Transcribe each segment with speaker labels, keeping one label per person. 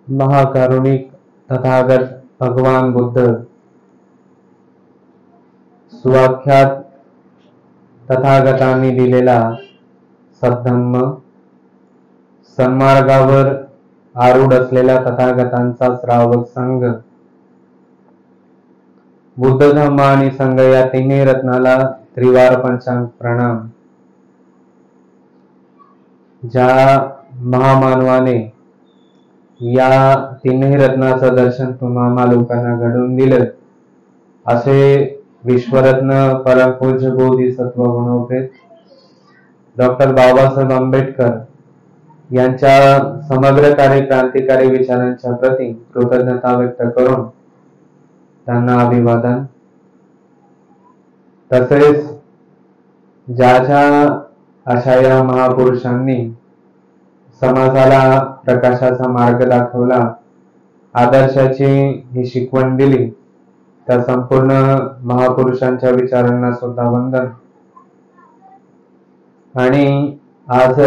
Speaker 1: महाकारुणिक तथागत भगवान बुद्ध सुवाख्यात तथागतांनी दिलेला सद्धम्म, सन्मार्गावर आरूढ असलेल्या तथागतांचा श्रावक संघ, बुद्ध धम्म आणि संघ या तिन्ही रत्नाला त्रिवार पंचांग प्रणाम. ज्या महामानवाने या तिन्ही रत्नाचं दर्शन तुम्हा लोकांना घडवून दिलं, असे विश्वरत्न परमपूज्य बोधिसत्व गुणोपेत डॉक्टर बाबासाहेब आंबेडकर यांच्या समग्र क्रांतिकारी विचारांच्या प्रती कृतज्ञता व्यक्त करून त्यांना अभिवादन. तसेच ज्या अशा या महापुरुषांनी समाजाला प्रकाशाचा मार्ग दाखवला, आदर्शाची ही शिकवण दिली, त्या संपूर्ण महापुरुषांच्या विचारांना सुद्धा वंदन. आणि आज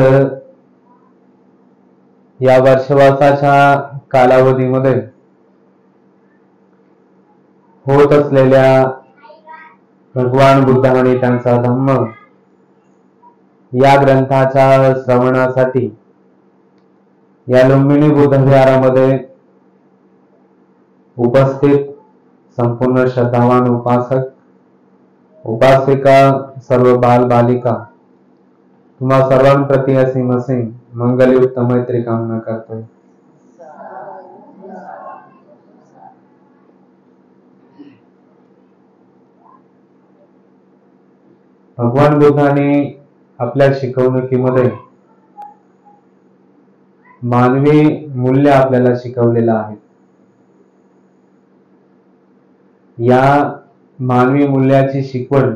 Speaker 1: या वर्षवासाच्या कालावधीमध्ये होत असलेल्या भगवान बुद्ध आणि त्यांचा धम्म या ग्रंथाच्या श्रवणासाठी या लुंबिनी बुद्ध विहारामध्ये उपस्थित संपूर्ण श्रद्धावान उपासक उपासिका, सर्व बाल बालिका, तुम्हा सर्वांप्रती असीम असीम मंगलयुक्त मैत्री कामना करतोय. भगवान बुद्धाने आपल्या शिकवणुकीमध्ये मानवी मूल्य आपल्याला शिकवलेलं आहे. या मानवी मूल्याची शिकवण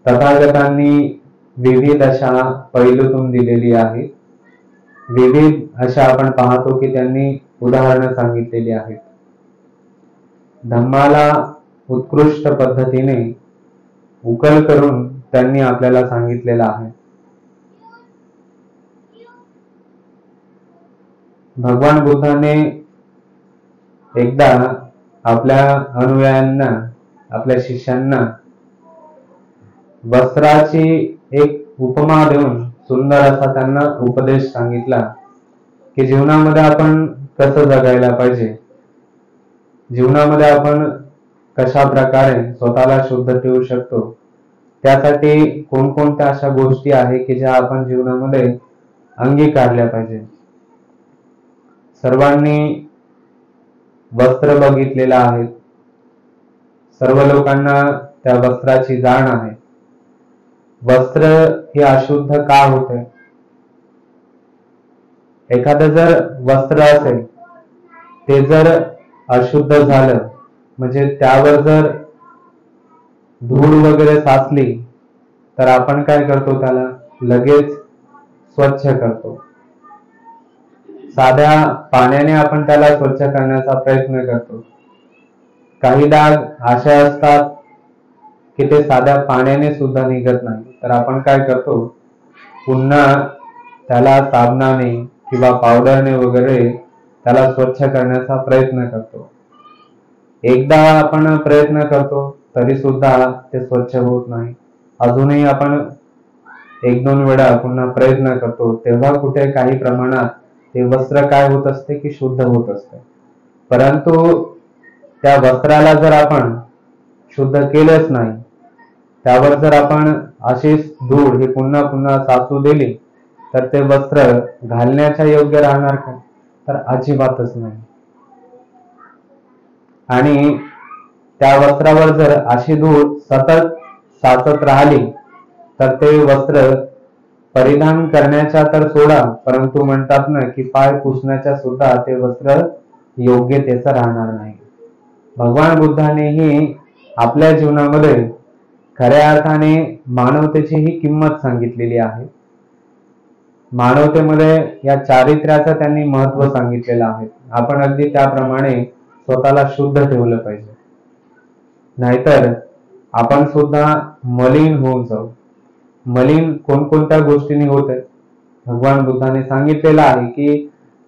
Speaker 1: तथागतांनी विविध अशा पैलूतून दिलेली आहे. विविध अशा आपण पाहतो की त्यांनी उदाहरणं सांगितलेली आहेत. धम्माला उत्कृष्ट पद्धतीने उकल करून त्यांनी आपल्याला सांगितलेलं आहे. भगवान बुद्धाने एकदा आपल्या अनुयायांना, आपल्या शिष्यांना वस्त्राची एक उपमा देऊन सुंदर असा त्यांना उपदेश सांगितला की जीवनामध्ये आपण कसं जगायला पाहिजे, जीवनामध्ये आपण कशा प्रकारे स्वतःला शुद्ध ठेवू शकतो, त्यासाठी कोणकोणत्या अशा गोष्टी आहे की ज्या आपण जीवनामध्ये अंगीकारल्या पाहिजे. सर्वांनी वस्त्र बघितलेलं आहे, सर्व लोकांना त्या वस्त्राची जाण आहे. वस्त्र हे अशुद्ध का होते? एखादं जर वस्त्र असेल, ते जर अशुद्ध झालं म्हणजे त्यावर जर धूळ वगैरे साचली तर आपण काय करतो, त्याला लगेच स्वच्छ करतो. साध्या पाण्याने आपण त्याला स्वच्छ करण्याचा प्रयत्न करतो. काही डाग असे असतात की ते साध्या पाण्याने सुद्धा निघत नाही, तर आपण काय करतो, पुन्हा त्याला साबणाने किंवा पावडरने वगैरे त्याला स्वच्छ करण्याचा प्रयत्न करतो. एकदा आपण प्रयत्न करतो तरी सुद्धा ते स्वच्छ होत नाही. अजूनही आपण एक दोन वेळा पुन्हा प्रयत्न करतो, तेव्हा कुठे काही प्रमाणात ते वस्त्र काय होत असते की शुद्ध होत असते. परंतु त्या वस्त्राला जर आपण शुद्ध केलंच नाही, त्यावर जर आपण अशीच धूळ ही पुन्हा पुन्हा साचू दिली तर ते वस्त्र घालण्याच्या योग्य राहणार का? तर अजिबातच नाही. आणि त्या वस्त्रावर जर अशी धूळ सतत साचत राहिली तर ते वस्त्र परिधान करण्याच्या तर सोडा, परंतु म्हणतात ना की पाय पुसण्याच्या सुद्धा ते वस्त्र योग्यतेचं राहणार नाही. भगवान बुद्धानेही आपल्या जीवनामध्ये खऱ्या अर्थाने मानवतेची ही किंमत सांगितलेली आहे. मानवतेमध्ये या चारित्र्याचं त्यांनी महत्व सांगितलेलं आहे. आपण अगदी त्याप्रमाणे स्वतःला शुद्ध ठेवलं पाहिजे, नाहीतर आपण सुद्धा मलिन होऊन जाऊ. मलिन कोणकोणत्या गोष्टींनी होते? भगवान बुद्धाने सांगितलेलं आहे की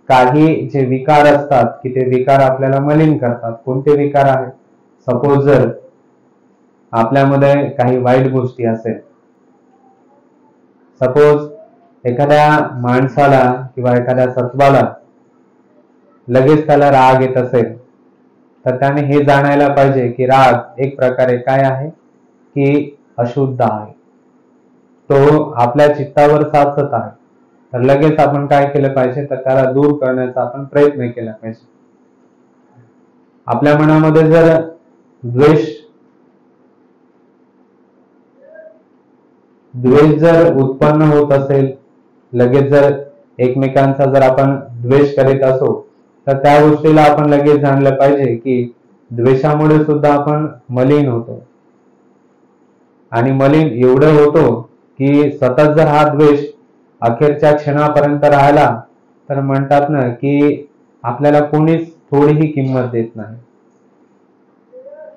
Speaker 1: काही जे विकार असतात की ते विकार आपल्याला मलिन करतात. कोणते विकार आहेत? सपोज जर आपल्यामध्ये काही वाईट गोष्टी असेल, सपोज एखाद्या माणसाला किंवा एखाद्या सत्वाला लगेच त्याला राग येत असेल, तर त्याने हे जाणायला पाहिजे की राग एक प्रकारे काय आहे की अशुद्ध आहे, तो आपल्या चित्तावर साचत आहे. तर लगेच आपण काय केलं पाहिजे, तर त्याला दूर करण्याचा आपण प्रयत्न केला पाहिजे. आपल्या मनामध्ये जर द्वेष जर उत्पन्न होत असेल, लगेच जर एकमेकांचा जर आपण द्वेष करीत असो, तर त्या गोष्टीला आपण लगेच जाणलं पाहिजे की द्वेषामुळे सुद्धा आपण मलिन होतो. आणि मलिन एवढं होतो की सतत जर हा द्वेष अखेरच्या क्षणापर्यंत राहिला, तर म्हणतात ना की आपल्याला कोणीच थोडीही किंमत देत नाही.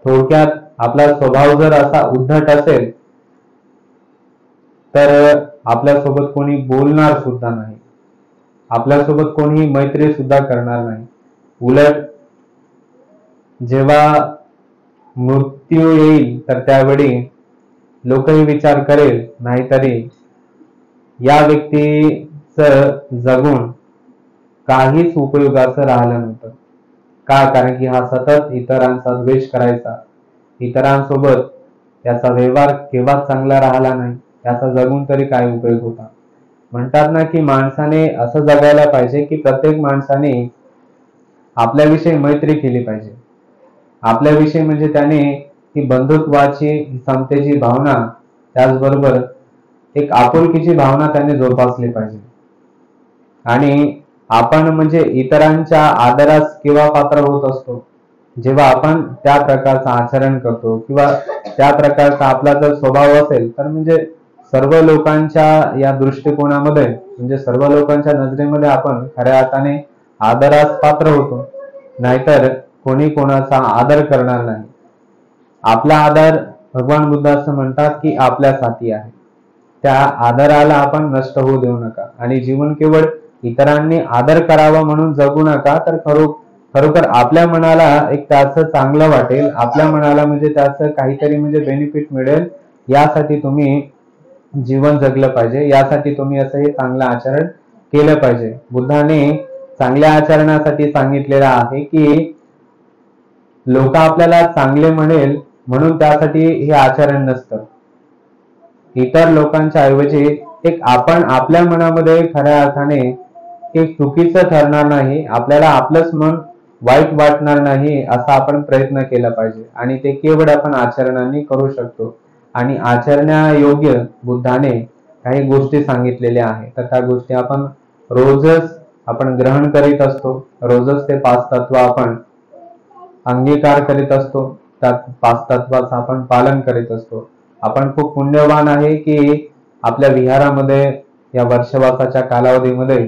Speaker 1: थोडक्यात आपला स्वभाव जर असा उद्धट असेल, तर आपल्यासोबत कोणी बोलणार सुद्धा नाही, आपल्यासोबत कोणी मैत्री सुद्धा करणार नाही. उलट जेव्हा मृत्यू येईल, तर त्यावेळी लोकही विचार करेल, नाहीतरी या व्यक्तीचं जगून काहीच उपयोगाचं राहिलं नव्हतं. का? कारण की हा सतत इतरांचा द्वेष करायचा, इतरांसोबत त्याचा व्यवहार केव्हा चांगला राहिला नाही, त्याचा जगून तरी काय उपयोग होता. म्हणतात ना की माणसाने असं जगायला पाहिजे की प्रत्येक माणसाने आपल्याविषयी मैत्री केली पाहिजे. आपल्याविषयी म्हणजे त्याने ही बंधुत्वाची, समतेची भावना, त्याचबरोबर एक आपुलकीची भावना त्याने जोपासली पाहिजे. आणि आपण म्हणजे इतरांच्या आदरास केव्हा पात्र होत असतो, जेव्हा आपण त्या प्रकारचं आचरण करतो किंवा त्या प्रकारचा आपला जर स्वभाव असेल, तर म्हणजे सर्व लोकांच्या या दृष्टिकोनामध्ये, म्हणजे सर्व लोकांच्या नजरेमध्ये आपण खऱ्या अर्थाने आदरास पात्र होतो. नाहीतर कोणी कोणाचा आदर करणार नाही. आपला आदर, भगवान बुद्ध असं म्हणतात की आपल्यासाठी आहे. त्या आदराला आपण नष्ट होऊ देऊ नका. आणि जीवन केवळ इतरांनी आदर करावा म्हणून जगू नका, तर खरोखर आपल्या मनाला एक त्याचं चांगलं वाटेल, आपल्या मनाला म्हणजे त्याचं काहीतरी म्हणजे बेनिफिट मिळेल, यासाठी तुम्ही जीवन जगलं पाहिजे. यासाठी तुम्ही असं हे चांगलं आचरण केलं पाहिजे. बुद्धाने चांगल्या आचरणासाठी सांगितलेलं आहे की लोक आपल्याला चांगले म्हणेल म्हणून त्यासाठी हे आचरण नसतं. इतर लोकांच्या ऐवजी एक आपण आपल्या मनामध्ये खऱ्या अर्थाने एक चुकीचं ठरणार नाही, आपल्याला आपलंच मन वाईट वाटणार नाही, असा आपण प्रयत्न केला पाहिजे. आणि ते केवळ आपण आचरणाने करू शकतो. आणि आचरण्यायोग्य बुद्धाने काही गोष्टी सांगितलेल्या आहेत, तर त्या गोष्टी आपण रोजच ग्रहण करीत असतो. रोजच ते 5 तत्व आपण अंगीकार करीत असतो, त्या 5 तत्वाचं आपण पालन करीत असतो. आपण खूप पुण्यवान आहे की आपल्या विहारामध्ये या वर्षवासाच्या कालावधीमध्ये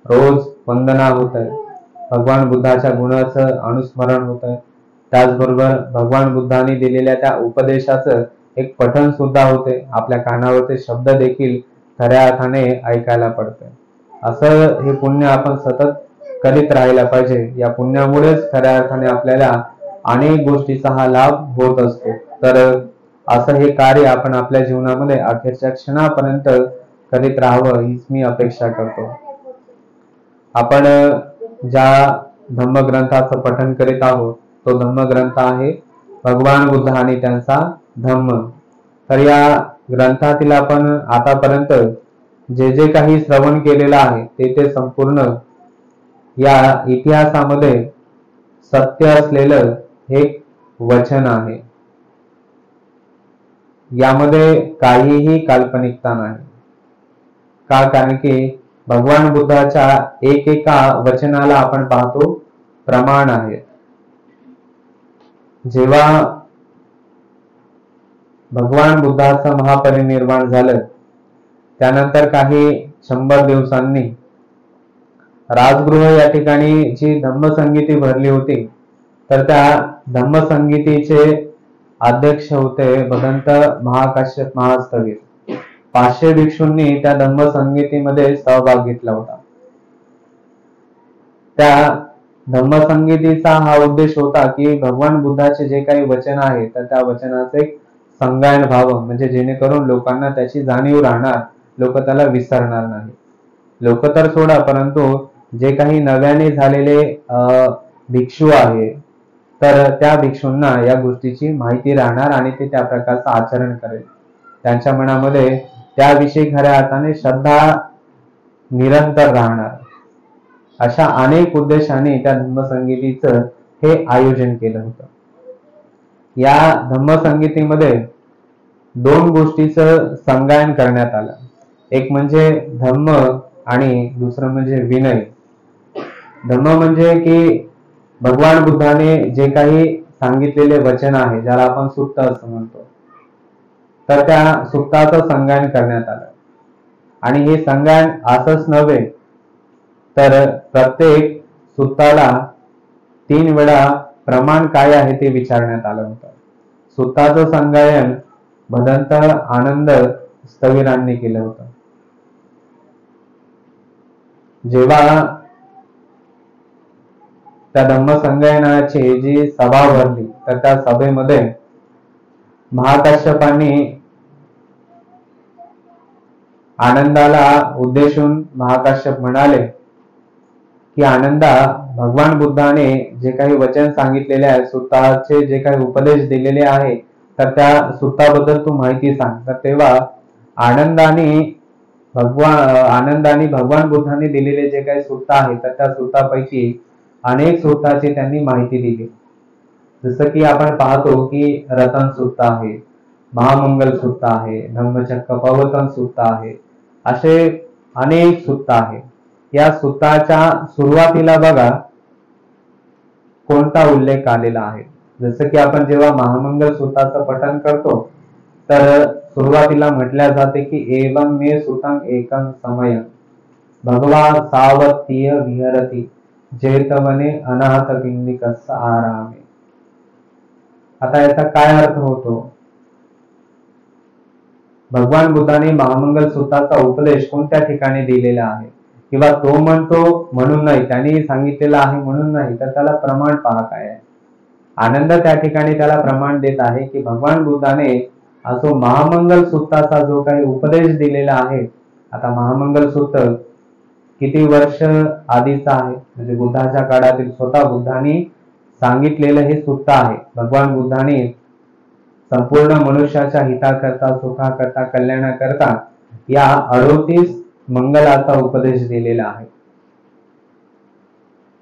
Speaker 1: रोज वंदना होत आहे, भगवान बुद्धाच्या गुणाचं अनुस्मरण होत आहे, त्याचबरोबर भगवान बुद्धांनी दिलेल्या त्या उपदेशाचं एक पठण सुद्धा होते. आपल्या कानावरचे शब्द देखील खऱ्या अर्थाने ऐकायला पडते. असं हे पुण्य आपण सतत करीत राहायला पाहिजे. या पुण्यामुळेच खऱ्या अर्थाने आपल्याला अनेक गोष्टीचा हा लाभ होत असतो. तर असं हे कार्य आपण आपल्या जीवनामध्ये अखेरच्या क्षणापर्यंत करीत राहावं, हीच मी अपेक्षा करतो. आपण ज्या धम्मग्रंथाचं पठण करीत आहोत, तो धम्मग्रंथ आहे भगवान बुद्ध आणि त्यांचा धम्म. तर या ग्रंथातील आपण आतापर्यंत जे जे काही श्रवण केलेलं आहे, ते संपूर्ण या इतिहासामध्ये सत्य असलेलं एक वचन आहे. यामध्ये काहीही काल्पनिकता नाही. का? कारण की भगवान बुद्धाच्या एकेका वचनाला आपण पाहतो प्रमाण आहे. जेव्हा भगवान बुद्धाचं महापरिनिर्वाण झालं, त्यानंतर काही 100 दिवसांनी राजगृह या ठिकाणी जी धम्मसंगीती भरली होती, तर त्या धम्मसंगीतीचे अध्यक्ष होते भदंत महाकाश्यप महास्थविर. 500 भिक्षूंनी त्या धम्मसंगीतीमध्ये सहभाग घेतला होता. त्या धम्मसंगीतीचा हा उद्देश होता की भगवान बुद्धाचे जे काही वचन आहे तर त्या वचनाचे एक संगायन व्हावं, म्हणजे जेणेकरून लोकांना त्याची जाणीव राहणार, लोक त्याला विसरणार नाही. लोक तर सोडा, परंतु जे काही नव्याने झालेले भिक्षू आहे तर त्या भिक्षूंना या गोष्टीची माहिती राहणार आणि ते त्या प्रकारचं आचरण करेल. त्यांच्या मनामध्ये त्याविषयी खऱ्या अर्थाने श्रद्धा निरंतर राहणार. अशा अनेक उद्देशाने त्या धम्मसंगीतीचं हे आयोजन केलं होतं. या धम्मसंगीतीमध्ये 2 गोष्टीचं संगायन करण्यात आलं. एक म्हणजे धम्म आणि दुसरं म्हणजे विनय. धम्म म्हणजे की भगवान बुद्धाने जे काही सांगितलेले वचन आहे, ज्याला आपण सुत्त असं म्हणतो, तर त्या सुत्ताचं संगायन करण्यात आलं. आणि हे संगायन असंच नव्हे तर प्रत्येक सुत्ताला 3 वेळा प्रमाण काय आहे ते विचारण्यात आलं होतं. सुत्ताचं संगायन भदंत आनंद स्थविरांनी केलं होतं. जेव्हा त्या धम्मसंगायनाची जी सभा भरली तर त्या सभेमध्ये महाकाश्यपांनी आनंदाला उद्देशून महाकाश्यप म्हणाले की आनंदा, भगवान बुद्धाने जे काही वचन सांगितलेले आहे, सुत्ताचे जे काही उपदेश दिलेले आहे, तर त्या सुत्ताबद्दल तू माहिती सांग. तर तेव्हा आनंदाने भगवान बुद्धाने दिलेले जे काही सुत्त आहे तर त्या सुत्तापैकी अनेक सुत्ताची त्यांनी माहिती दिली. जसं की आपण पाहतो की रतन सुत्त आहे, महामंगल सुत्त आहे, धम्मचक्र प्रवर्तन सुत्त आहे, असे अनेक सुत्त आहे. या सुत्ताच्या सुरुवातीला बघा कोणता उल्लेख आलेला आहे. जसं की आपण जेव्हा महामंगल सुत्ताचं पठण करतो तर सुरुवातीला म्हटल्या जाते की एवं मे सुतं एकं समयं भगवा सावतीय विहरती जेतवने अनाहत पिंडिकस्य आरामे. आता याचा काय अर्थ होतो? भगवान बुद्धाने महामंगल सुत्ताचा उपदेश कोणत्या ठिकाणी दिलेला आहे, किंवा तो म्हणतो म्हणून नाही, त्यांनी सांगितलेलं आहे म्हणून नाही, तर त्याला प्रमाण पहा काय आहे. आनंद त्या ठिकाणी त्याला प्रमाण देत आहे की भगवान बुद्धाने असो महामंगल सुत्ताचा जो काही उपदेश दिलेला आहे. आता महामंगल सूत्र किती वर्ष आधीचा आहे, म्हणजे बुद्धाच्या काळातील स्वतः बुद्धांनी सांगितलेलं हे सूत्र आहे. भगवान बुद्धाने संपूर्ण मनुष्याच्या हिताकरता, सुखाकरता, कल्याणाकरता या 38 मंगलाचा उपदेश दिलेला आहे.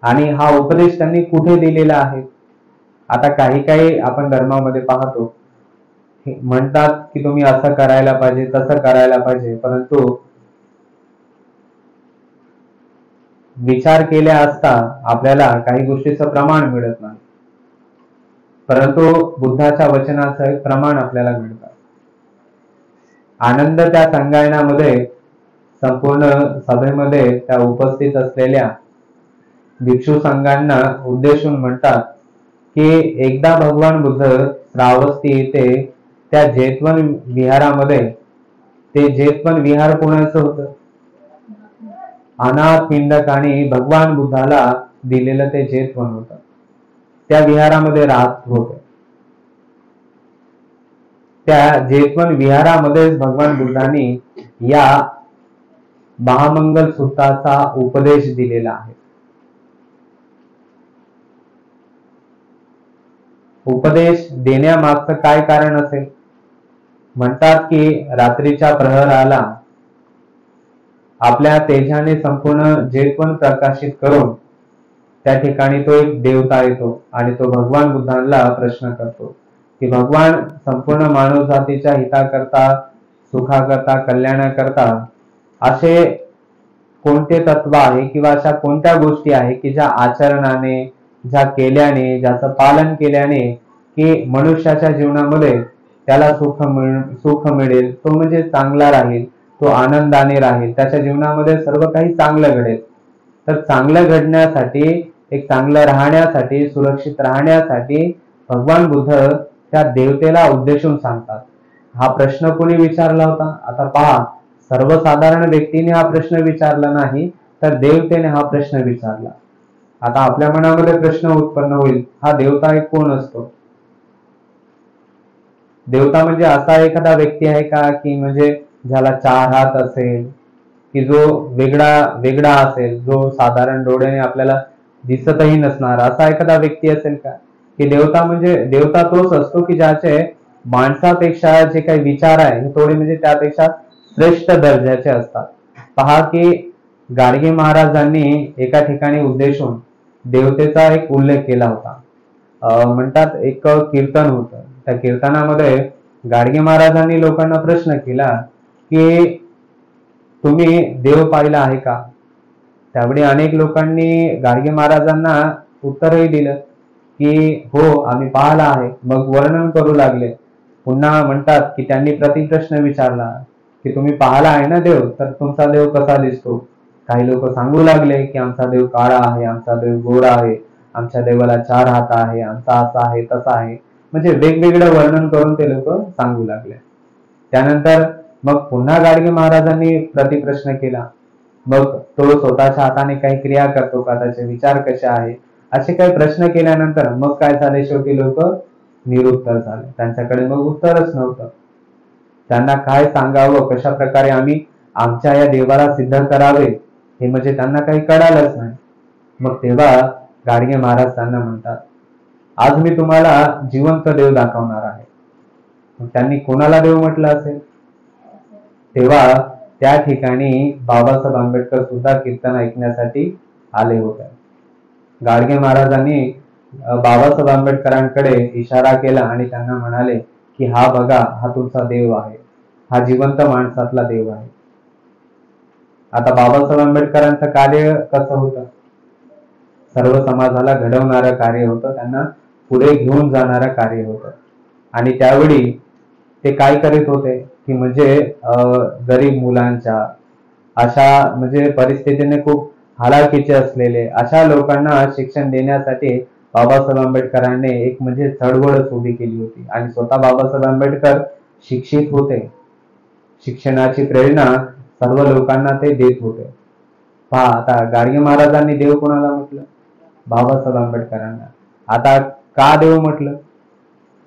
Speaker 1: आणि हा उपदेश त्यांनी कुठे दिलेला आहे? आता काही आपण धर्मामध्ये पाहतो, म्हणतात की तुम्ही असं करायला पाहिजे, तसं करायला पाहिजे, परंतु विचार केल्या असता आपल्याला काही गोष्टीचं प्रमाण मिळत नाही, परंतु बुद्धाच्या वचनाचं प्रमाण आपल्याला मिळतं. आनंद त्या संगायनामध्ये संपूर्ण सभेमध्ये त्या उपस्थित असलेल्या भिक्षू संघांना उद्देशून म्हणतात की एकदा भगवान बुद्ध श्रावस्ती येथे त्या जेतवन विहारामध्ये, ते जेतवन विहार कोणाचं होतं? अनाथ पिंडकाने भगवान बुद्धाला दिलेलं ते जेतवन होतं. त्या विहारामध्ये राहत होते. त्या जेतवन विहारामध्येच भगवान बुद्धांनी या महामंगल सूत्राचा उपदेश दिलेला आहे. उपदेश देण्यामागचं काय कारण असेल? म्हणतात की रात्रीच्या प्रहराला आपल्या तेजाने संपूर्ण जेतवन प्रकाशित करून त्या ठिकाणी तो एक देवता येतो आणि तो भगवान बुद्धांना प्रश्न करतो की भगवान, संपूर्ण मानव जातीच्या हिताकरता, सुखाकरता, कल्याणाकरता असे कोणते तत्व आहे किंवा अशा कोणत्या गोष्टी आहे की ज्या आचरणाने, ज्या केल्याने, ज्याचं पालन केल्याने की मनुष्याच्या जीवनामध्ये त्याला सुख मिळेल, तो म्हणजे चांगला राहील, तो आनंदाने राहील, त्याच्या जीवनामध्ये सर्व काही चांगलं घडेल. तर चांगलं घडण्यासाठी, एक चांगलं राहण्यासाठी, सुरक्षित राहण्यासाठी भगवान बुद्ध त्या देवतेला उद्देशून सांगतात. हा प्रश्न कोणी विचारला होता? आता पहा, सर्वसाधारण व्यक्तीने हा प्रश्न विचारला नाही, तर देवतेने हा प्रश्न विचारला. आता आपल्या मनामध्ये प्रश्न उत्पन्न होईल, हा देवता एक कोण असतो? देवता म्हणजे असा एखादा व्यक्ती आहे का की म्हणजे ज्याला 4 हात असेल, की जो वेगळा वेगळा असेल, जो साधारण डोळ्याने आपल्याला दिसतही नसणार, असा एखादा व्यक्ती असेल का? की देवता म्हणजे देवता तोच असतो की ज्याचे माणसापेक्षा जे काही विचार आहे हे थोडे म्हणजे त्यापेक्षा श्रेष्ठ दर्जाचे असतात. पहा की गाडगे महाराजांनी एका ठिकाणी उद्देशून देवतेचा एक उल्लेख केला होता. म्हणतात एक कीर्तन होतं. त्या कीर्तनामध्ये गाडगे महाराजांनी लोकांना प्रश्न केला की तुम्ही देव पाहिला आहे का? त्यावेळी अनेक लोकांनी गाडगे महाराजांना उत्तरही दिलं की हो, आम्ही पाहिला आहे. मग वर्णन करू लागले. पुन्हा म्हणतात की त्यांनी प्रतिप्रश्न विचारला की तुम्ही पाहिला आहे ना देव, तर तुमचा देव कसा दिसतो? काही लोक सांगू लागले की आमचा देव काळा आहे, आमचा देव गोरा आहे, आमच्या देवाला 4 हात आहे, आमचा असा आहे तसा आहे. म्हणजे वेगवेगळं वर्णन करून ते लोक सांगू लागले. त्यानंतर मग पुन्हा गाडगे महाराजांनी प्रतिप्रश्न केला. मग तो स्वतःच्या हाताने काही क्रिया करतो का, त्याचे विचार कसे आहे, असे काही प्रश्न केल्यानंतर मग काय झाले, शेवटी लोक निरुत्तर झाले. त्यांच्याकडे मग उत्तरच नव्हतं. त्यांना काय सांगावं, कशा प्रकारे आम्ही आमच्या या देवाला सिद्ध करावे हे म्हणजे त्यांना काही कळालंच नाही. मग तेव्हा गाडगे महाराज त्यांना म्हणतात, आज मी तुम्हाला जिवंत देव दाखवणार आहे. मग त्यांनी कोणाला देव म्हटलं असेल? तेव्हा त्या ठिकाणी बाबासाहेब आंबेडकर सुद्धा कीर्तन ऐकण्यासाठी आले होते. गाडगे महाराजांनी बाबासाहेब आंबेडकरांकडे इशारा केला आणि त्यांना म्हणाले की हा बघा, हा तुमचा देव आहे, हा जिवंत माणसातला देव आहे. आता बाबासाहेब आंबेडकरांचं कार्य कसं होतं? सर्व समाजाला घडवणारं कार्य होतं, त्यांना पुढे घेऊन जाणारं कार्य होतं. आणि त्यावेळी ते काय करीत होते की म्हणजे गरीब मुलांच्या, अशा म्हणजे परिस्थितीने खूप हालाकीचे असलेले अशा लोकांना शिक्षण देण्यासाठी बाबासाहेब आंबेडकरांनी एक म्हणजे चळवळच उभी केली होती. आणि स्वतः बाबासाहेब आंबेडकर शिक्षित होते. शिक्षणाची प्रेरणा सर्व लोकांना ते देत होते. पहा, आता गाडगे महाराजांनी देव कोणाला म्हटलं? बाबासाहेब आंबेडकरांना. आता का देव म्हटलं?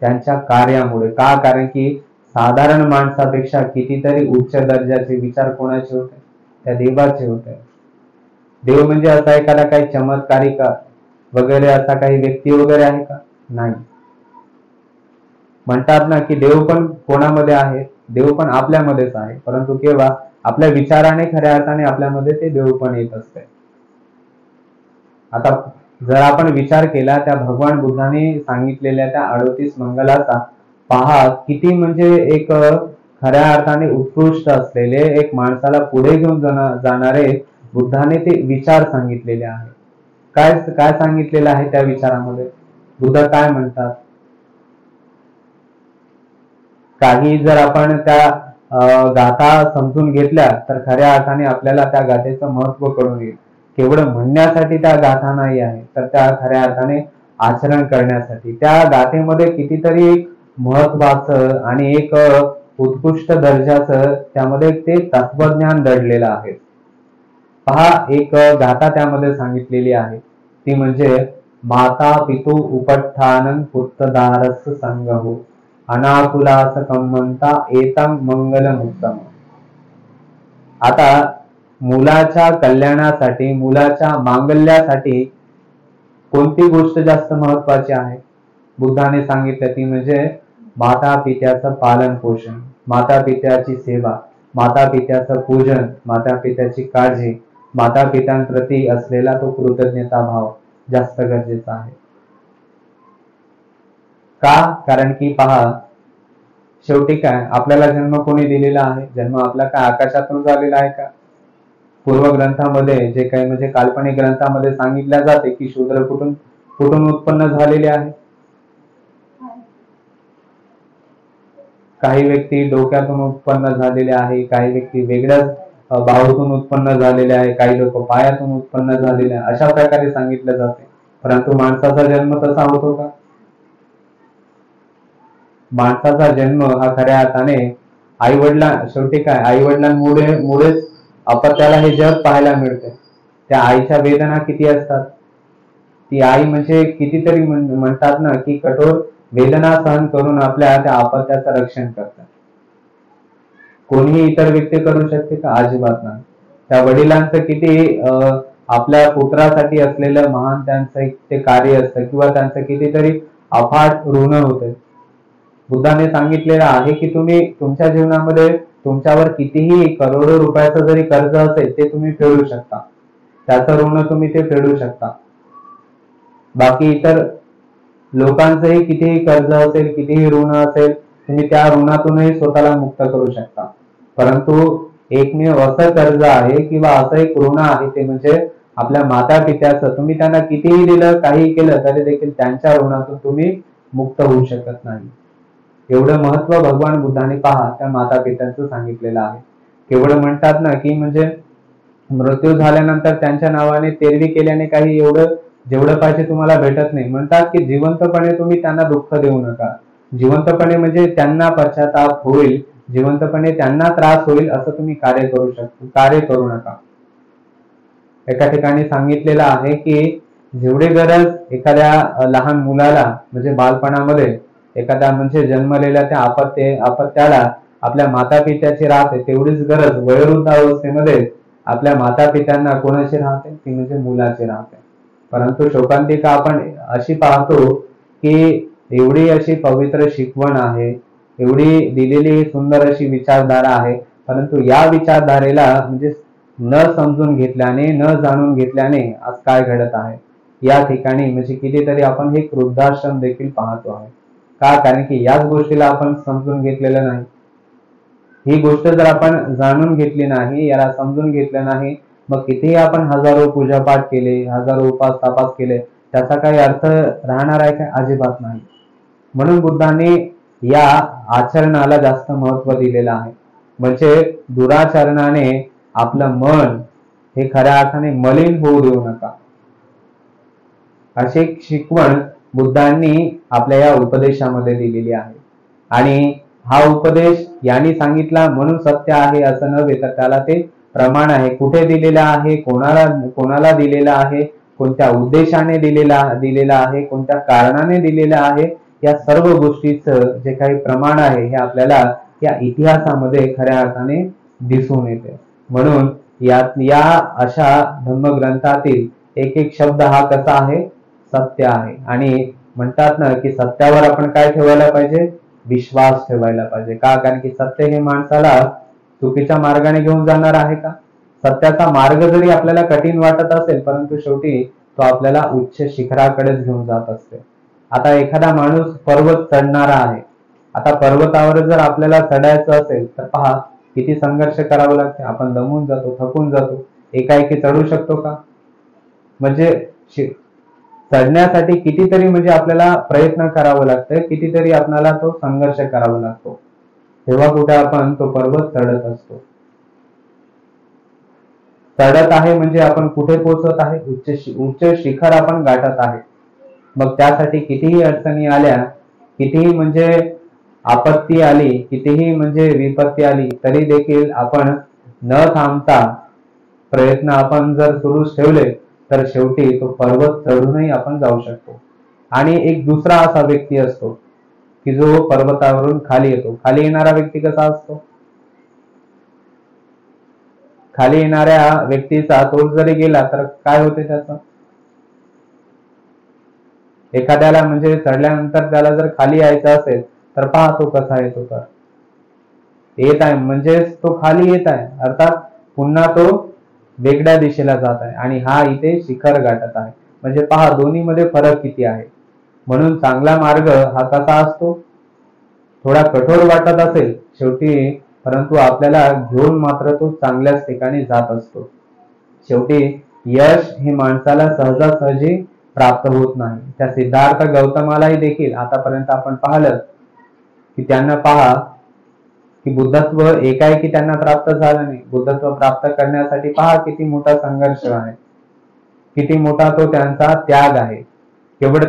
Speaker 1: त्यांच्या कार्यामुळे. का? कारण की साधारण माणसापेक्षा कितीतरी उच्च दर्जाचे विचार कोणाचे होते? त्या देवाचे होते. देव म्हणजे असा एखादा काही चमत्कारी का वगैरे असा काही व्यक्ती वगैरे आहे का? नाही. म्हणतात ना की देव पण कोणामध्ये आहे? देव पण आपल्यामध्येच आहे, परंतु केव्हा? आपल्या विचाराने खऱ्या अर्थाने आपल्यामध्ये ते देव पण येत असते. आता जर आपण विचार केला त्या भगवान बुद्धाने सांगितलेल्या त्या 38 मंगलाचा, पहा किती म्हणजे एक खऱ्या अर्थाने उत्कृष्ट असलेले एक माणसाला पुढे घेऊन जाणारे बुद्धाने ते विचार सांगितलेले आहे. काय काय सांगितलेलं आहे त्या विचारामध्ये? बुद्ध काय म्हणतात? काही जर आपण त्या गाथा समजून घेतल्या तर खऱ्या अर्थाने आपल्याला त्या गाथेचं महत्व कळून येईल. केवळ म्हणण्यासाठी त्या गाथा नाही आहे, तर त्या खऱ्या अर्थाने आचरण करण्यासाठी. त्या गाथेमध्ये कितीतरी एक महत्वाचं आणि एक उत्कृष्ट दर्जाचं त्यामध्ये ते तत्वज्ञान दडलेलं आहे. पहा, एक गाथा त्यामध्ये सांगितलेली आहे, ती म्हणजे माता पितु उपत्थानं पुत्रदारस संगहो अनाकुलास कम्मंता एतम मंगलम उत्तम. आता मुलाच्या कल्याणासाठी, मुलाच्या मांगल्यासाठी कोणती गोष्ट जास्त महत्वाची आहे? बुद्धाने सांगितलं ती म्हणजे माता पित्याचं पालन पोषण, माता पित्याची सेवा, माता पित्याचं पूजन, माता पित्याची काळजी, माता पित्यांप्रती असलेला तो कृतज्ञता भाव जास्त गरजेचा आहे. का? कारण की पहा, शेवटी काय, आपल्याला जन्म कोणी दिलेला आहे? जन्म आपला काय आकाशातून झालेला आहे का? पूर्व ग्रंथामध्ये जे काही म्हणजे काल्पनिक ग्रंथामध्ये सांगितल्या जाते की शूद्र कुठून कुठून उत्पन्न झालेले आहे. काही व्यक्ती डोक्यातून उत्पन्न झालेले आहे, काही व्यक्ती वेगळ्याच बाहूतून उत्पन्न झालेले आहे, काही लोक पायातून उत्पन्न झालेले आहे, अशा प्रकारे सांगितलं जाते. परंतु माणसाचा जन्म तसा होतो का? माणसाचा जन्म हा खऱ्या अर्थाने आई वडिलां, शेवटी काय, आई वडिलांमुळेच अपत्याला हे जग पाहायला मिळते. त्या आईच्या वेदना किती असतात? ती आई म्हणजे कितीतरी म्हणतात ना की कठोर वेदना सहन करून आपल्या त्या अपत्याचं रक्षण करतात. कोणीही इतर व्यक्ती करू शकते का? अजिबात नाही. त्या वडिलांचं किती आपल्या पुत्रासाठी असलेलं महान त्यांचं एक ते कार्य असतं किंवा त्यांचं कितीतरी अफाट ऋण होते. बुद्धाने सांगितलेलं आहे की तुम्ही तुमच्या जीवनामध्ये तुमच्यावर कितीही करोडो रुपयाचं जरी कर्ज असेल ते तुम्ही फेडू शकता, त्याचं ऋण तुम्ही ते फेडू शकता. बाकी इतर लोकांचंही कितीही कर्ज असेल, कितीही ऋण असेल, तुम्ही त्या ऋणातूनही स्वतःला मुक्त करू शकता. परंतु एकमेव असं कर्ज आहे किंवा असं एक ऋण आहे ते म्हणजे आपल्या माता पित्याचं. तुम्ही त्यांना कितीही दिलं, काही केलं तरी देखील त्यांच्या ऋणातून तुम्ही मुक्त होऊ शकत नाही. एवढं महत्व भगवान बुद्धाने पहा त्या माता पित्यांचं सांगितलेलं आहे. केवळ म्हणतात ना की म्हणजे मृत्यू झाल्यानंतर त्यांच्या नावाने तेरवी केल्याने काही एवढं जेवढं पाहिजे तुम्हाला भेटत नाही. म्हणतात की जिवंतपणे तुम्ही त्यांना दुःख देऊ नका. जिवंतपणे म्हणजे त्यांना पश्चाताप होईल, जिवंतपणे त्यांना त्रास होईल असं तुम्ही कार्य करू नका. एका ठिकाणी सांगितलेलं आहे की जेवढी गरज एखाद्या लहान मुलाला म्हणजे बालपणामध्ये एखाद्या म्हणजे जन्मलेल्या त्या अपत्याला आपल्या माता पित्याची राहते, तेवढीच गरज वयोवृद्ध अवस्थेमध्ये आपल्या माता पित्यांना कोणाची राहते? ती म्हणजे मुलाची राहते. परंतु शोकांतिका आपण अशी पाहतो की एवढी अशी पवित्र शिकवण आहे, एवढी दिलेली सुंदर अशी विचारधारा आहे, परंतु या विचारधारेला म्हणजे न समजून घेतल्याने, न जाणून घेतल्याने आज काय घडत आहे या ठिकाणी म्हणजे कितीतरी आपण हे वृद्धाश्रम देखील पाहतो आहे. का? कारण की याच गोष्टीला आपण समजून घेतलेलं नाही. ही गोष्ट जर आपण जाणून घेतली नाही, याला समजून घेतलं नाही, मग कितीही आपण हजारो पूजापाठ केले, हजारो उपास तापास केले, त्याचा काही अर्थ राहणार आहे का? अजिबात नाही. म्हणून बुद्धाने या आचरणाला जास्त महत्व दिलेलं आहे. म्हणजे दुराचरणाने आपलं मन हे खऱ्या अर्थाने मलिन होऊ देऊ नका, अशी शिकवण बुद्धांनी आपल्या या उपदेशामध्ये दिलेली आहे. आणि हा उपदेश यांनी सांगितला म्हणून सत्य आहे असं नव्हे, तर त्याला ते प्रमाण आहे. कुठे दिलेला आहे, कोणाला दिलेला आहे, कोणत्या उद्देशाने दिलेला आहे, कोणत्या कारणाने दिलेला आहे, या सर्व गोष्टीचं जे काही प्रमाण आहे हे आपल्याला या इतिहासामध्ये खऱ्या अर्थाने दिसून येते. म्हणून या अशा धम्मग्रंथातील एक एक शब्द हा कसा आहे? सत्य आहे. आणि म्हणतात ना की सत्यावर आपण काय ठेवायला पाहिजे? विश्वास ठेवायला पाहिजे. का? कारण की सत्य हे माणसाला चुकीच्या मार्गाने घेऊन जाणार आहे का? सत्याचा मार्ग जरी आपल्याला कठीण वाटत असेल, परंतु शेवटी तो आपल्याला उच्च शिखराकडेच घेऊन जात असते. आता एखादा माणूस पर्वत चढणारा आहे. आता पर्वतावर जर आपल्याला चढायचं असेल तर पहा किती संघर्ष करावा लागते. आपण दमून जातो, थकून जातो. एकाएकी चढू शकतो का? म्हणजे चढण्यासाठी कितीतरी म्हणजे आपल्याला प्रयत्न करावा लागतं, कितीतरी आपल्याला तो संघर्ष करावा लागतो. तेव्हा कुठे आपण तो पर्वत चढत असतो. चढत आहे म्हणजे आपण कुठे पोहोचत आहे? उच्च शिखर आपण गाठत आहे. मग त्यासाठी कितीही अडचणी आल्या, कितीही म्हणजे आपत्ती आली, कितीही म्हणजे विपत्ती आली, तरी देखील आपण न थांबता प्रयत्न आपण जर सुरूच ठेवले तर शेवटी तो पर्वत चढूनही आपण जाऊ शकतो. आणि एक दुसरा असा व्यक्ती असतो की जो पर्वतावरून खाली येतो. खाली येणारा व्यक्ती कसा असतो? खाली येणाऱ्या व्यक्तीचा तोल जरी गेला तर काय होते त्याचं? एखाद्याला म्हणजे चढल्यानंतर त्याला जर खाली यायचं असेल तर पहा तो कसा येतो. तर येत आहे म्हणजेच तो खाली येत आहे, अर्थात पुन्हा तो वेगळ्या दिशेला जात आहे आणि हा इथे शिखर गाठत आहे. म्हणजे पहा दोन्हीमध्ये फरक किती आहे. म्हणून चांगला मार्ग हा कसा असतो? थोडा कठोर वाटत असेल शेवटी, परंतु आपल्याला घेऊन मात्र तो चांगल्याच ठिकाणी जात असतो. शेवटी यश हे माणसाला सहजासहजी प्राप्त होत नाही. त्या सिद्धार्थ गौतमालाही देखील आतापर्यंत आपण पाहिलं की त्यांना पहा की बुद्धत्व एकाएकी त्यांना प्राप्त झालं नाही. बुद्धत्व प्राप्त करण्यासाठी पहा किती मोठा संघर्ष आहे, किती मोठा तो त्यांचा त्याग आहे. केवळ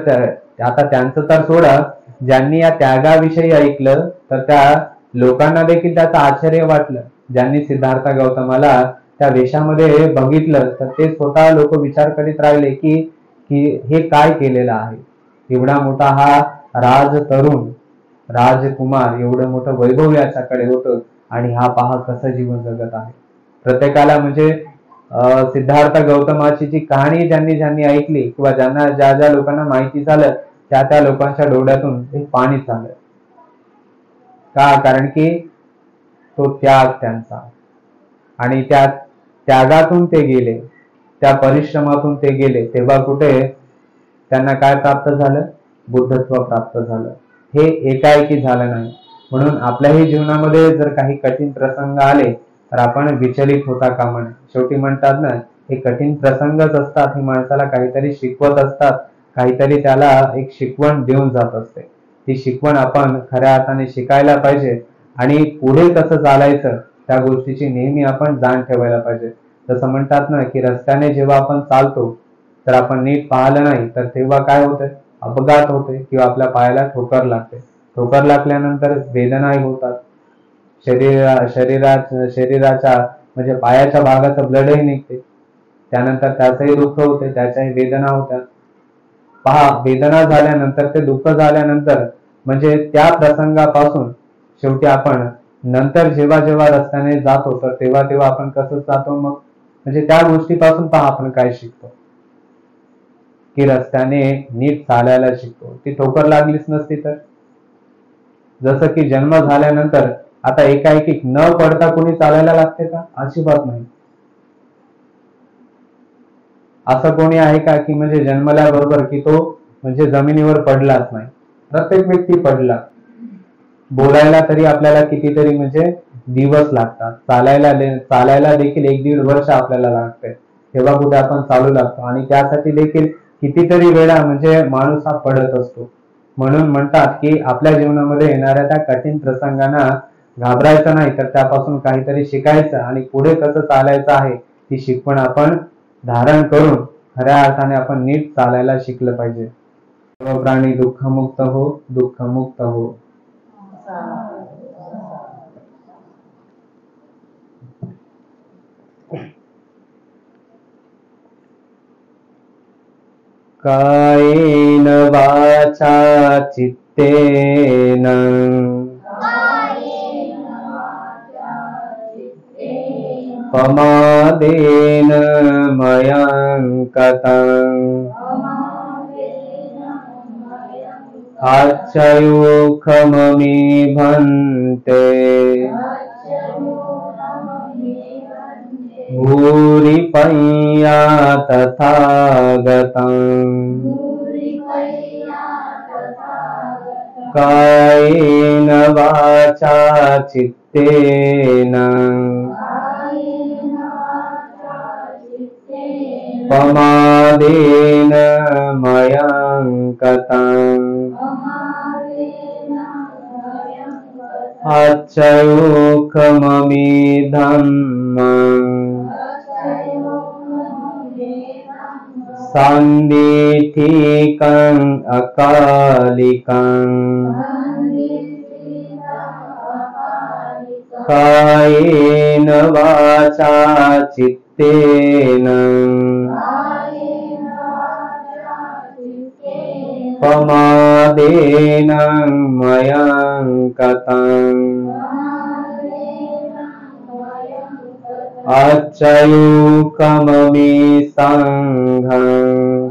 Speaker 1: आता त्यांचं तर सोडा, ज्यांनी या त्यागाविषयी ऐकलं तर त्या लोकांना देखील त्याचं आश्चर्य वाटलं. ज्यांनी सिद्धार्थ गौतमाला त्या वेशामध्ये बघितलं तर ते स्वतः लोक विचार करीत राहिले की की हे काय केलेलं आहे. एवढा मोठा हा राजतरुण राजकुमार, एवढं मोठं वैभव याच्याकडे होतं आणि हा पहा कसं जीवन जगत आहे. प्रत्येकाला म्हणजे सिद्धार्थ गौतमाची जी कहाणी ज्यांनी ऐकली किंवा ज्या ज्या लोकांना माहिती झालं त्या लोकांच्या डोळ्यातून हे पाणी चाललं. का? कारण की तो त्याग त्यांचा, आणि त्या त्यागातून ते गेले, त्या परिश्रमातून ते गेले, तेव्हा कुठे त्यांना काय प्राप्त झालं? बुद्धत्व प्राप्त झालं. हे एकाएकी झालं नाही. म्हणून आपल्याही जीवनामध्ये जर काही कठीण प्रसंग आले तर आपण विचलित होता कामा नये. शेवटी म्हणतात ना, हे कठीण प्रसंगच असतात, हे माणसाला काहीतरी शिकवत असतात, काहीतरी त्याला एक शिकवण देऊन जात असते. ती शिकवण आपण खऱ्या अर्थाने शिकायला पाहिजे आणि पुढे कसं चालायचं त्या गोष्टीची नेहमी आपण जाण ठेवायला पाहिजे. जसं म्हणतात ना की रस्त्याने जेव्हा आपण चालतो तर आपण नीट पाहिलं नाही तर तेव्हा काय होतं? अपघात होते किंवा आपल्या पायाला ठोकर लागते. ठोकर लागल्यानंतर वेदनाही होतात. शरीराच्या म्हणजे पायाच्या भागाचं ब्लडही निघते. त्यानंतर त्याचंही दुःख होते, त्याच्याही वेदना होत्या. पहा, वेदना झाल्यानंतर, ते दुःख झाल्यानंतर म्हणजे त्या प्रसंगापासून शेवटी आपण नंतर जेव्हा जेव्हा रस्त्याने जातो तर तेव्हा आपण कसं जातो मग? म्हणजे त्या गोष्टीपासून पहा आपण काय शिकतो की रस्त्याने नीट चालायला शिकतो. ती ठोकर लागलीच नसती तर, जसं की जन्म झाल्यानंतर आता एकाएकी न पडता कोणी चालायला लागते का? अजिबात नाही. असं कोणी आहे का की म्हणजे जन्मल्याबरोबर की तो म्हणजे जमिनीवर पडलाच नाही? प्रत्येक व्यक्ती पडला. बोलायला तरी आपल्याला कितीतरी म्हणजे दिवस लागतात, चालायला देखील 1-1.5 वर्ष आपल्याला लागते, तेव्हा कुठे आपण चालू लागतो. आणि त्यासाठी देखील कितीतरी वेळा म्हणजे माणूस हा पडत असतो. म्हणून म्हणतात की आपल्या जीवनामध्ये येणाऱ्या त्या कठीण प्रसंगांना घाबरायचं नाही, तर त्यापासून काहीतरी शिकायचं आणि पुढे कसं चालायचं आहे ती शिकवण आपण धारण करून खऱ्या अर्थाने आपण नीट चालायला शिकलं पाहिजे. सर्व प्राणी दुःखमुक्त हो, दुःखमुक्त हो. कायेन वाचा चित्तेन पमादेन मयं कृतं अच्छयोखममे भन्ते भूरि पय्या तथागतम् कायेन वाचा चित्तेन पमादेन मयं कृतं अच्छयोखममे धम्मं सान्दिठिकं अकालिकं कायेन वाचा चित्तेन पमादेन मयं कृतं अच्छयोखममे संघं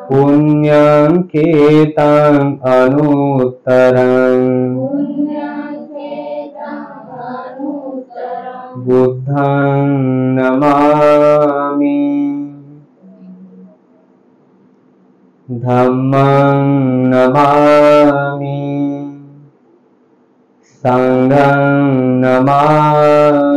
Speaker 1: पुण्यं केतं अनुत्तरं बुद्धं नमामि धम्मं नमामि संघं नमामि